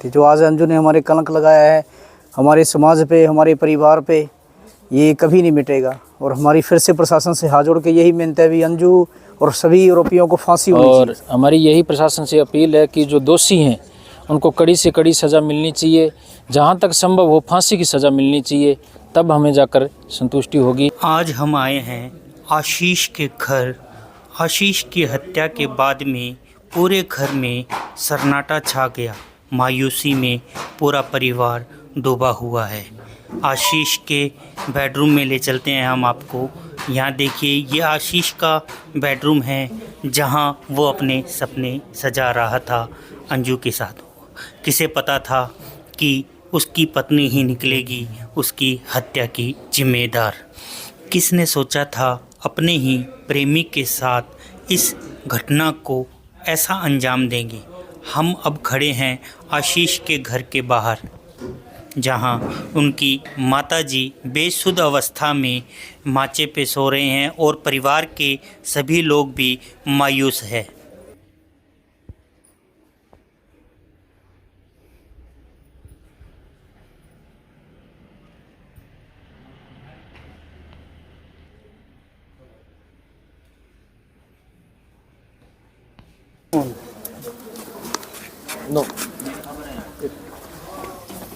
जो आज अंजू ने हमारे कलंक लगाया है हमारे समाज पे, हमारे परिवार पे, ये कभी नहीं मिटेगा। और हमारी फिर से प्रशासन से हाथ जोड़ के यही मिन्नत है भी अंजू और सभी आरोपियों को फांसी होनी चाहिए। और हमारी यही प्रशासन से अपील है कि जो दोषी हैं उनको कड़ी से कड़ी सज़ा मिलनी चाहिए, जहाँ तक संभव हो फांसी की सज़ा मिलनी चाहिए, तब हमें जाकर संतुष्टि होगी। आज हम आए हैं आशीष के घर। आशीष की हत्या के बाद में पूरे घर में सन्नाटा छा गया। मायूसी में पूरा परिवार डूबा हुआ है। आशीष के बेडरूम में ले चलते हैं हम आपको। यहाँ देखिए, ये आशीष का बेडरूम है जहाँ वो अपने सपने सजा रहा था अंजू के साथ। किसे पता था कि उसकी पत्नी ही निकलेगी उसकी हत्या की जिम्मेदार। किसने सोचा था अपने ही प्रेमी के साथ इस घटना को ऐसा अंजाम देंगे। हम अब खड़े हैं आशीष के घर के बाहर, जहां उनकी माताजी बेसुध अवस्था में माचे पे सो रहे हैं और परिवार के सभी लोग भी मायूस हैं। नो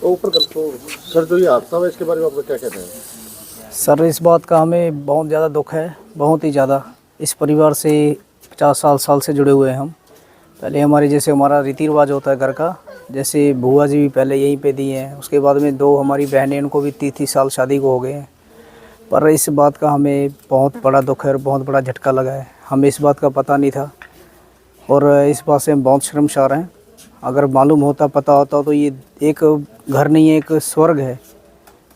ऊपर कर तो सर, जो ये हादसा हुआ इसके बारे में आपको क्या कहते हैं? सर, इस बात का हमें बहुत ज़्यादा दुख है, बहुत ही ज़्यादा। इस परिवार से 50 साल से जुड़े हुए हैं हम। पहले हमारे जैसे हमारा रीति रिवाज होता है घर का, जैसे बुआ जी भी पहले यहीं पे दी हैं। उसके बाद में 2 हमारी बहनें, उनको भी 30 साल शादी को हो गए हैं। पर इस बात का हमें बहुत बड़ा दुख है और बहुत बड़ा झटका लगा है। हमें इस बात का पता नहीं था और इस बात से हम बहुत शर्मसार हैं। अगर मालूम होता, पता होता तो ये एक घर नहीं है, एक स्वर्ग है।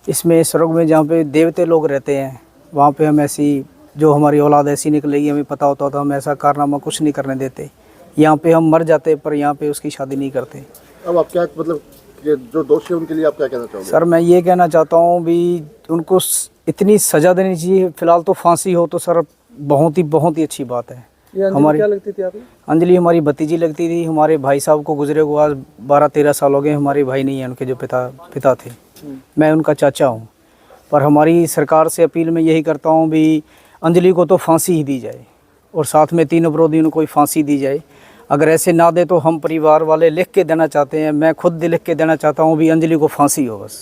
इसमें स्वर्ग में जहाँ पे देवते लोग रहते हैं, वहाँ पे हम ऐसी, जो हमारी औलाद ऐसी निकलेगी, हमें पता होता तो हम ऐसा कारनामा कुछ नहीं करने देते। यहाँ पे हम मर जाते, पर यहाँ पे उसकी शादी नहीं करते। अब आप क्या मतलब ये जो दोषी है उनके लिए आप क्या कहना चाहोगे? सर, मैं ये कहना चाहता हूँ भी उनको इतनी सज़ा देनी चाहिए। फ़िलहाल तो फांसी हो तो सर बहुत ही अच्छी बात है। हमारी क्या लगती थी आपको? अंजलि हमारी भतीजी लगती थी। हमारे भाई साहब को गुजरे को आज 12-13 साल हो गए। हमारे भाई नहीं है, उनके जो पिता थे। मैं उनका चाचा हूँ। पर हमारी सरकार से अपील मैं यही करता हूँ भी अंजलि को तो फांसी ही दी जाए और साथ में 3 अपराधियों को फांसी दी जाए। अगर ऐसे ना दे तो हम परिवार वाले लिख के देना चाहते हैं, मैं खुद लिख के देना चाहता हूँ भी अंजलि को फांसी हो बस।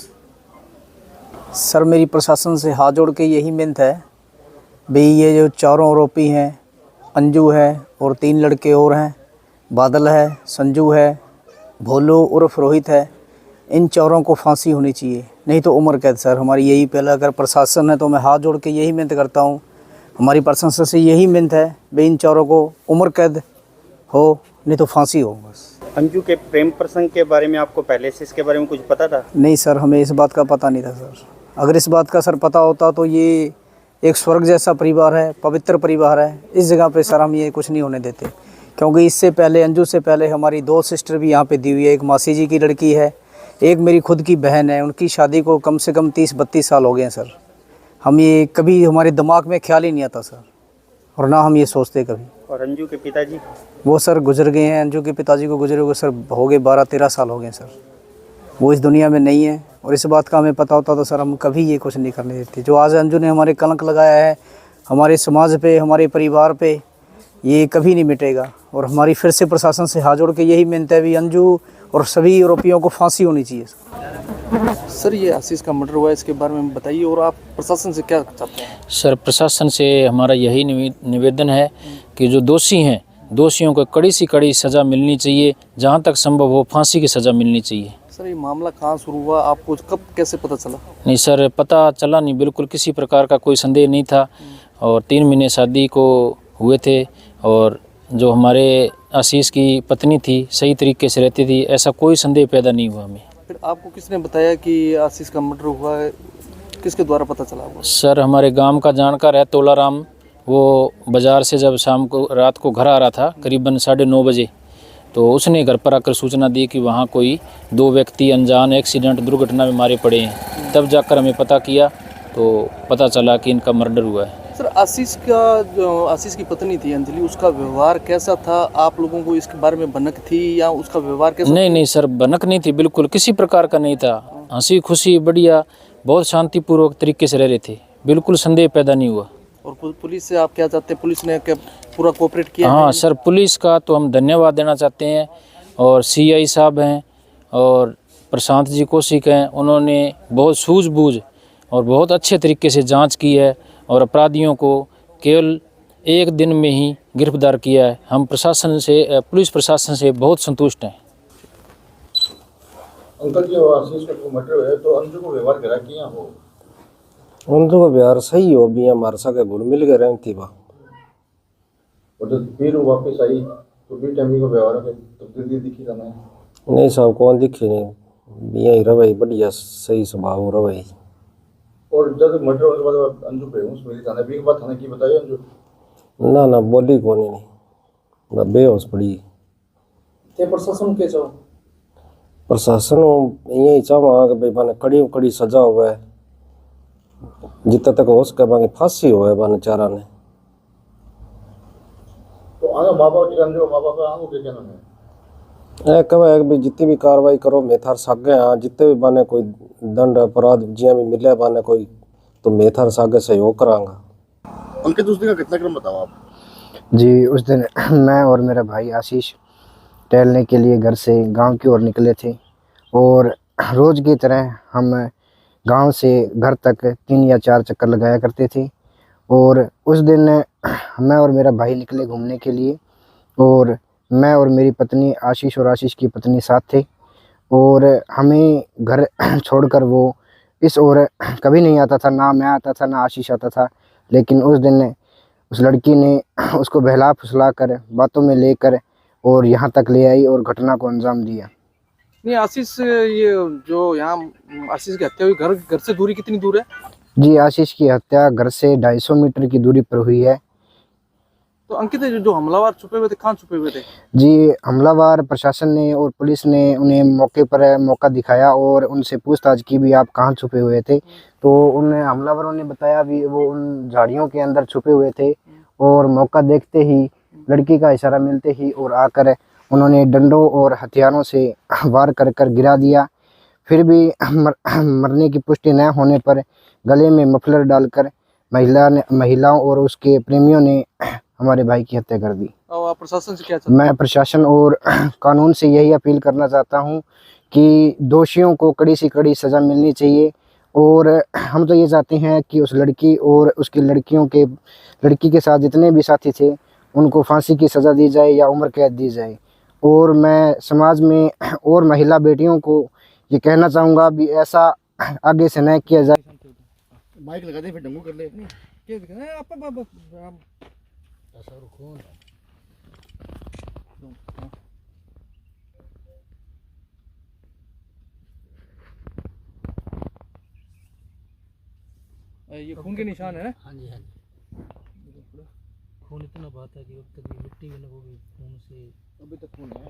सर, मेरी प्रशासन से हाथ जोड़ के यही मिन्नत है भाई, ये जो 4 आरोपी हैं, अंजू है और 3 लड़के और हैं, बादल है, संजू है, भोलू उर्फ रोहित है, इन 4 को फांसी होनी चाहिए, नहीं तो उम्र कैद। सर, हमारी यही पहला अगर प्रशासन है तो मैं हाथ जोड़ के यही मिन्नत करता हूँ। हमारी प्रशासन से यही मिन्नत है भाई इन 4 को उम्र कैद हो, नहीं तो फांसी हो बस। अंजू के प्रेम प्रसंग के बारे में आपको पहले से इसके बारे में कुछ पता था? नहीं सर, हमें इस बात का पता नहीं था सर। अगर इस बात का सर पता होता तो ये एक स्वर्ग जैसा परिवार है, पवित्र परिवार है। इस जगह पे सर हम ये कुछ नहीं होने देते, क्योंकि इससे पहले, अंजू से पहले हमारी 2 सिस्टर भी यहाँ पे दी हुई है। एक मासी जी की लड़की है, एक मेरी खुद की बहन है। उनकी शादी को कम से कम 30-32 साल हो गए हैं सर। हम ये कभी हमारे दिमाग में ख्याल ही नहीं आता सर, और ना हम ये सोचते कभी। और अंजू के पिताजी? वो सर गुजर गए हैं। अंजू के पिताजी को गुजरे हुए सर हो गए 12-13 साल हो गए सर। वो इस दुनिया में नहीं है और इस बात का हमें पता होता तो सर हम कभी ये कुछ नहीं करने देते। जो आज अंजू ने हमारे कलंक लगाया है हमारे समाज पे, हमारे परिवार पे, ये कभी नहीं मिटेगा। और हमारी फिर से प्रशासन से हाथ जोड़ के यही मिन्नत है भी अंजू और सभी आरोपियों को फांसी होनी चाहिए। सर, ये आशीष का मर्डर हुआ है, इसके बारे में बताइए और आप प्रशासन से क्या चाहते हैं? सर, प्रशासन से हमारा यही निवेदन है कि जो दोषी हैं, दोषियों को कड़ी से कड़ी सज़ा मिलनी चाहिए, जहाँ तक संभव हो फांसी की सज़ा मिलनी चाहिए। सर, ये मामला कहाँ शुरू हुआ, आपको कब कैसे पता चला? नहीं सर, पता चला नहीं, बिल्कुल किसी प्रकार का कोई संदेह नहीं था। और 3 महीने शादी को हुए थे और जो हमारे आशीष की पत्नी थी सही तरीके से रहती थी, ऐसा कोई संदेह पैदा नहीं हुआ हमें। फिर आपको किसने बताया कि आशीष का मर्डर हुआ है, किसके द्वारा पता चला हुआ? सर, हमारे गांव का जानकार है तोलाराम। वो बाज़ार से जब शाम को रात को घर आ रहा था करीबन 9:30 बजे, तो उसने घर पर आकर सूचना दी कि वहाँ कोई 2 व्यक्ति अनजान एक्सीडेंट दुर्घटना में मारे पड़े हैं। तब जाकर हमें पता किया तो पता चला कि इनका मर्डर हुआ है। सर आशीष का जो आशीष की पत्नी थी अंजलि, उसका व्यवहार कैसा था? आप लोगों को इसके बारे में भनक थी या उसका व्यवहार कैसा? नहीं नहीं सर, भनक नहीं थी, बिल्कुल किसी प्रकार का नहीं था। हंसी खुशी बढ़िया, बहुत शांतिपूर्वक तरीके से रह रहे थे, बिल्कुल संदेह पैदा नहीं हुआ। और पुलिस से आप क्या चाहते हैं? पुलिस ने क्या पूरा कोऑपरेट किया? हाँ सर, पुलिस का तो हम धन्यवाद देना चाहते हैं, और सीआई साहब हैं और प्रशांत जी कौशिक हैं, उन्होंने बहुत सूझबूझ और बहुत अच्छे तरीके से जांच की है और अपराधियों को केवल एक दिन में ही गिरफ्तार किया है। हम प्रशासन से, पुलिस प्रशासन से बहुत संतुष्ट हैं। अंकल जी, वो आशीष का मर्डर है तो अंजू को व्यवहार करा किया हो? उनको का व्यवहार सही हो भी हमारे साथ घुल मिल के रहती थी। और जब फिर वो वापस आई तो भी टाइम को व्यवहार में तब्दीली दिखी था? नहीं साहब, कौन दिखी नहीं, यही रवैया बढ़िया सही स्वभाव रवैया। और जब मर्डर होने के बाद अंजू बेहोश मिली थाने भी बात थाने की बताई अंजू? ना बोली कौन नहीं, ना बेहोश पड़ी। ते प्रशासन के चाहो? प्रशासन यही चाहवा कि भाई माने कड़ी सजा हुआ है, जितना तक हो सके बाकी फांसी हुआ है बाने चारा ने। तो आगे माँ बाप की अंजू माँ बाप आगे क्या कहना है? कब है कि जितनी भी कार्रवाई करो मैं थार सागे, हाँ जितने भी बाने कोई दंड अपराध जिया भी मिले बाने कोई, तो मैं थार सागे सहयोग करांगा। अंकित, उस दिन का कितना क्रम बताओ आप? जी, उस दिन मैं और मेरा भाई आशीष टहलने के लिए घर से गांव की ओर निकले थे, और रोज़ की तरह हम गांव से घर तक 3 या 4 चक्कर लगाया करते थे। और उस दिन मैं और मेरा भाई निकले घूमने के लिए, और मैं और मेरी पत्नी आशीष और आशीष की पत्नी साथ थे, और हमें घर छोड़कर वो इस ओर कभी नहीं आता था, ना मैं आता था ना आशीष आता था। लेकिन उस दिन उस लड़की ने उसको बहला फुसला कर बातों में लेकर और यहाँ तक ले आई और घटना को अंजाम दिया। नहीं, आशीष ये जो यहाँ आशीष की हत्या हुई, घर से दूरी कितनी दूर है? जी, आशीष की हत्या घर से 250 मीटर की दूरी पर हुई है। तो अंकित जो हमलावर छुपे हुए थे, कहाँ छुपे हुए थे? जी, हमलावर प्रशासन ने और पुलिस ने उन्हें मौके पर मौका दिखाया और उनसे पूछताछ की भी आप कहाँ छुपे हुए थे। तो उन हमलावरों ने बताया भी वो उन झाड़ियों के अंदर छुपे हुए थे, और मौका देखते ही, लड़की का इशारा मिलते ही और आकर उन्होंने डंडों और हथियारों से वार कर गिरा दिया। फिर भी मरने की पुष्टि न होने पर गले में मफलर डालकर महिलाओं और उसके प्रेमियों ने हमारे भाई की हत्या कर दी। और आप प्रशासन से क्या चाहते हैं? मैं प्रशासन और कानून से यही अपील करना चाहता हूं कि दोषियों को कड़ी से कड़ी सज़ा मिलनी चाहिए, और हम तो ये चाहते हैं कि उस लड़की और उसकी लड़की के साथ जितने भी साथी थे उनको फांसी की सज़ा दी जाए या उम्र कैद दी जाए। और मैं समाज में और महिला बेटियों को ये कहना चाहूँगा भी ऐसा आगे से न किया जाए। माइक लगा दे फिर डंगू कर ले। ये खून के निशान है ना? हाँ जी, खून इतना बहता है कि अब तक मिट्टी भी लगोगी खून से। अभी तक खून है।